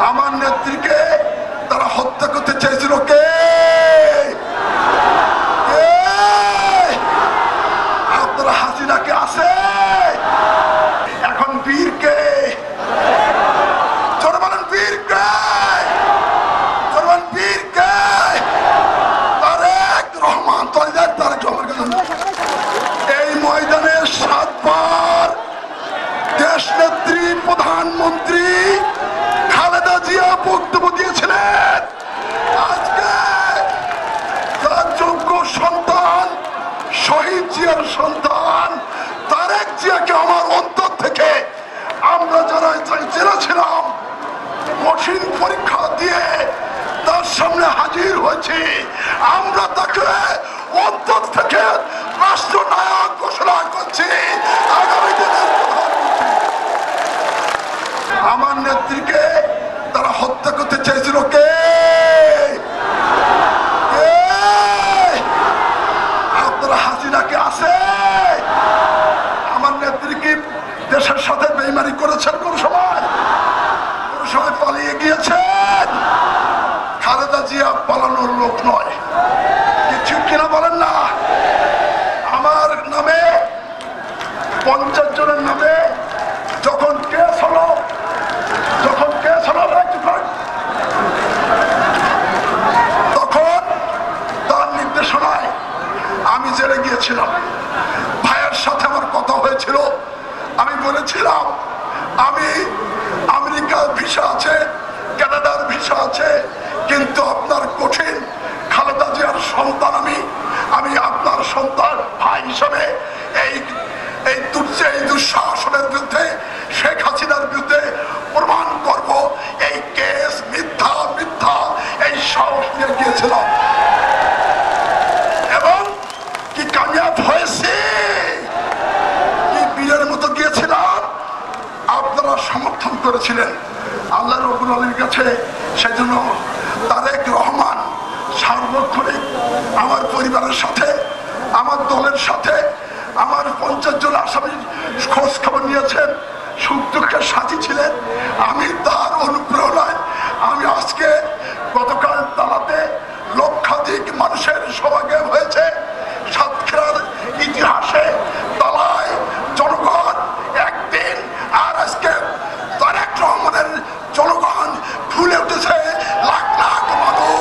আমার নেত্রীকে তারা হত্যা করতে চেয়েছিল কে? আপনারা হাসিনাকে আছে এখন বীরকে জোরে বলেন বীরকে বীরকে তারেক রহমান তারেক রহমান এই ময়দানে 7 বার দেশ নেত্রী প্রধানমন্ত্রী খালেদা জিয়া বক্তব্য দিয়েছিলেন। আজকে তার যোগ্য সন্তান শহীদ জিয়ার সন্তান তারেক জিয়াকে আমার অন্তর থেকে আমরা যারা জেলা ছিলাম কঠিন পরীক্ষা দিয়ে তার সামনে হাজির হয়েছি, আমরা তাকে অন্তর থেকে রাষ্ট্রনায়ক ঘোষণা করছি। আগামী দিনের আমার নেত্রীকে তারা হত্যা করতে চেয়েছিল কে? আপনারা হাসিনাকে আছে আমার নেত্রী কি দেশের সাথে বেইমানি করেছেন? কোন সময় পালিয়ে গিয়েছেন? খালেদা জিয়া পালানোর লোক নয়, কিছু কিনা বলেন না। আমার নামে 50 জনের নামে যখন কেস হলো তখন তার নির্দেশনায় আমি জেলে গিয়েছিলাম। ভাইয়ের সাথে আমার কথা হয়েছিল, আমি বলেছিলাম আমি আমেরিকার ভিসা আছে, কানাডার ভিসা আছে, কিন্তু আপনার কঠিন খালেদা জিয়ার সন্তান আমি আপনার সন্তান ভাই হিসাবে এই দুঃশাসনের বিরুদ্ধে শেখ হাসিনার বিরুদ্ধে প্রমাণ করব। এই কেস মিথ্যা এই সাহস নিয়ে গিয়েছিলাম এবং কি কামিয়াব হয়েছে, কি বীরের মতো গিয়েছিলাম। আপনারা সমর্থন করেছিলেন আল্লাহ রাব্বুল আলামিনের কাছে। সেজন্য তারেক রহমান সার্বক্ষণিক আমার পরিবারের সাথে, আমার দলের সাথে, আমার 50 জন আসামি খোঁজ খবর নিয়েছেন, সুখ দুঃখের সাথী ছিলেন। আমি তার অনুপ্রেরণায় আমি আজকে গতকাল তালাতে লক্ষাধিক মানুষের সমাগম হয়েছে। সাতক্ষীরার ইতিহাসে তালায় জনগণ একদিন, আর আজকে তারেক রহমানের জনগণ ফুলে উঠেছে লাখ লাখ মানুষ।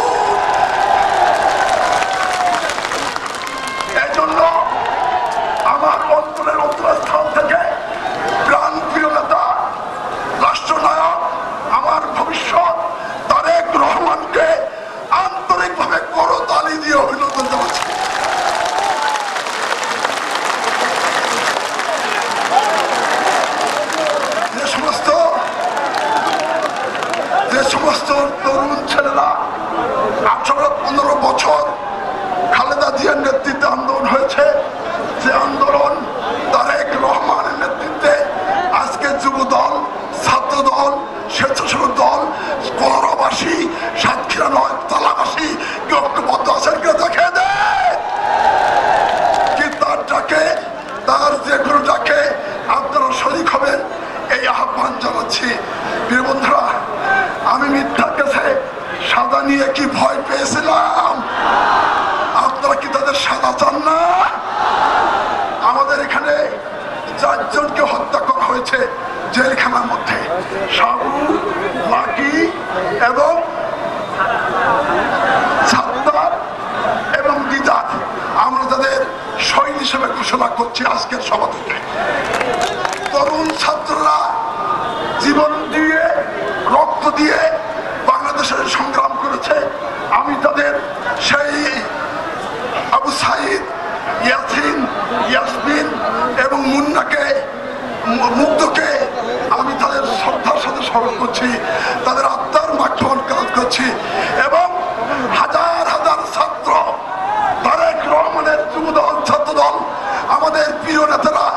এই জন্য আমার অন্তরের অন্তরস্থান থেকে প্রাণ প্রিয় নেতা রাষ্ট্রনায়ক আমার ভবিষ্যৎ তারেক রহমানকে আন্তরিকভাবে করতালি দিয়ে অভিনন্দন জানাচ্ছি। যে সমস্ত তরুণ ছেলেরা 18-15 বছর খালেদা জিয়ার নেতৃত্বে আন্দোলন হয়েছে, যে আন্দোলন তারেক রহমানের নেতৃত্বে আজকে যুব দল, ছাত্র দল, স্বেচ্ছাসেবক দল, কলরাবাসী, সাতক্ষীরা নয় তালাবাসী কি ঐক্যবদ্ধ আছেন কেউ দেখে দেয় কি তার ডাকে, তার যে কোনো ডাকে আপনারা শরীক হবেন এই আহ্বান জানাচ্ছি। প্রিয় বন্ধুরা, আমি মিথ্যার কাছে সাদা নিয়ে কি ভয় পেয়েছিলাম? আপনারা কি তাদের সাদা চান না? আমাদের এখানে 4 জনকে হত্যা করা হয়েছে জেলখানার মধ্যে, সাবু, লাকি এবং সাত্তার এবং দিদার। আমরা তাদের শহীদ হিসেবে ঘোষণা করছি আজকের সভা থেকে। তরুণ ছাত্ররা জীবন দিয়ে, রক্ত দিয়ে বাংলাদেশের সংগ্রাম করেছে। আমি তাদের সেই আবু সাইদ, ইয়াসিন, ইয়াসমিন এবং মুন্নাকে, মুগ্ধকে আমি তাদের শ্রদ্ধার সাথে স্মরণ করছি, তাদের আত্মার মাগফিরাত কাজ করছি। এবং হাজার হাজার ছাত্র, তারেক রহমানের যুবদল, ছাত্রদল, আমাদের প্রিয় নেতারা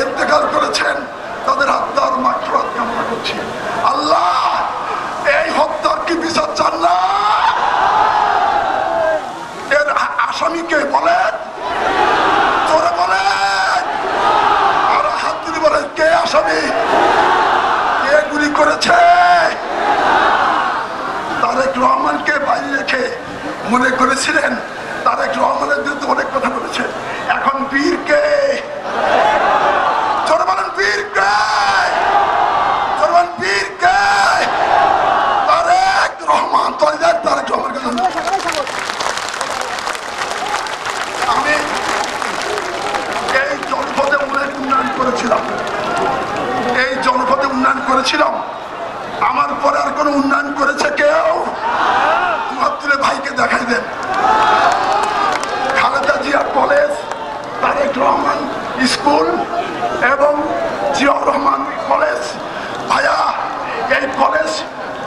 ইন্তেকাল করেছেন, তাদের আত্মার মাগফিরাত কামনা করছি। আল্লাহ এই হত্যার কি বিচার চান না? এর আসামিকে বলেন, তোরা বলেন, আর হাত তুলে বলেন কে আসামি, কে গুলি করেছে। মনে করেছিলেন তারেক রহমানের বিরুদ্ধে অনেক কথা বলেছে। এখন বীর কে? জোরে বলেন বীর কে? জোরে বলেন বীর কে? তারেক রহমান। তারেক রহমান। আমি এই জনপদে অনেক উন্নয়ন করেছিলাম, এই জনপদে উন্নয়ন করেছিলাম। আমার পরে আর কোন উন্নয়ন করেছে কেউ? তুলে ভাইকে দেখাই দেন। খালেদা জিয়া কলেজ, তারেক রহমান স্কুল এবং জিয়াউর রহমান কলেজ। ভাইয়া এই কলেজ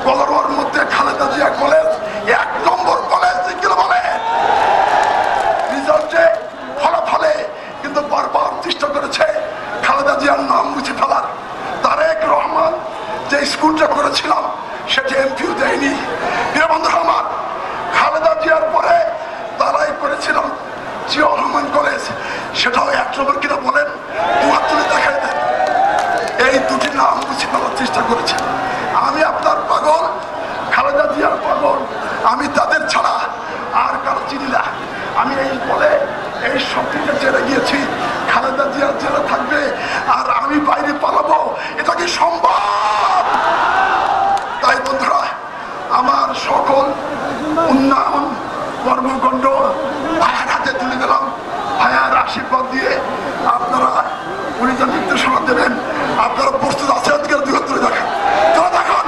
কলরোয়ার মধ্যে খালেদা জিয়া কলেজ 1 নম্বর কলেজ বলে রিজাল্টে ফলাফলে কিন্তু বারবার চেষ্টা করেছে খালেদা জিয়ার নাম মুছে ফেলার। তারেক রহমান যে স্কুলটা করেছিলাম সেটা এমপিও দেয়নি। প্রিয় বন্ধুরা আমার, খালেদা জিয়ার পরে তারাই করেছিলাম জিয়াউর রহমান কলেজ, সেটাও 1 নম্বর কিনা বলেন? দুহাত তুলে দেখাই দেন। এই দুটি নাম মুছে ফেলার চেষ্টা করেছে। আমি আপনার পাগল, খালেদা জিয়ার পাগল, আমি তাদের ছাড়া আর কারো চিনি না। আমি এই বলে এই শক্তিকে জেলে গিয়েছি, খালেদা জিয়ার জেলে থাকবে আর আমি বাইরে পালাবো, এটা কি সম্ভব? তাই বন্ধুরা, আমার সকল উন্নয়ন কর্মকাণ্ড ভাইয়ার হাতে তুলে দিলাম। ভাইয়ার আশীর্বাদ দিয়ে আপনারা উনি যে নির্দেশনা দেবেন, আপনারা প্রস্তুত আছে? আজকের 2 হাত তুলে দেখেন, তোরা দেখুন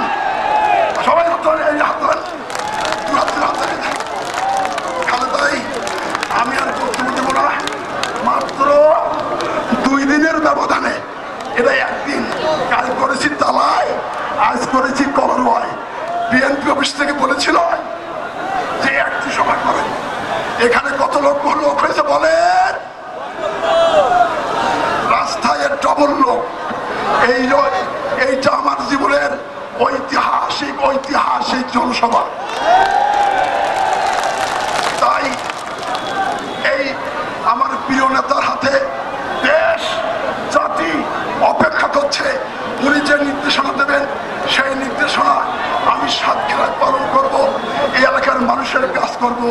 সবাই এই হাত ধরেন, 2 হাত তুলে হাত দেখেন। খালেদাই আমি আর বক্তব্য দেবো না, মাত্র 2 দিনের ব্যবধানে, এটা 1 দিন, কাল করেছি তালায়, আজ করেছি কলরোয়ায়। বিএনপি অফিস থেকে বলেছিল যে একটি সভা করেন। এখানে কত লোক হয়েছে বলেন? রাস্তায় ডবল লোক। এইটা আমার জীবনের ঐতিহাসিক জনসভা। তাই এই আমার প্রিয় নেতার হাতে দেশ জাতি অপেক্ষা করছে। উনি যে নির্দেশনা দেবেন সেই নির্দেশনা আমি সাতক্ষীরায় পালন করব, এই এলাকার মানুষের কাজ করব।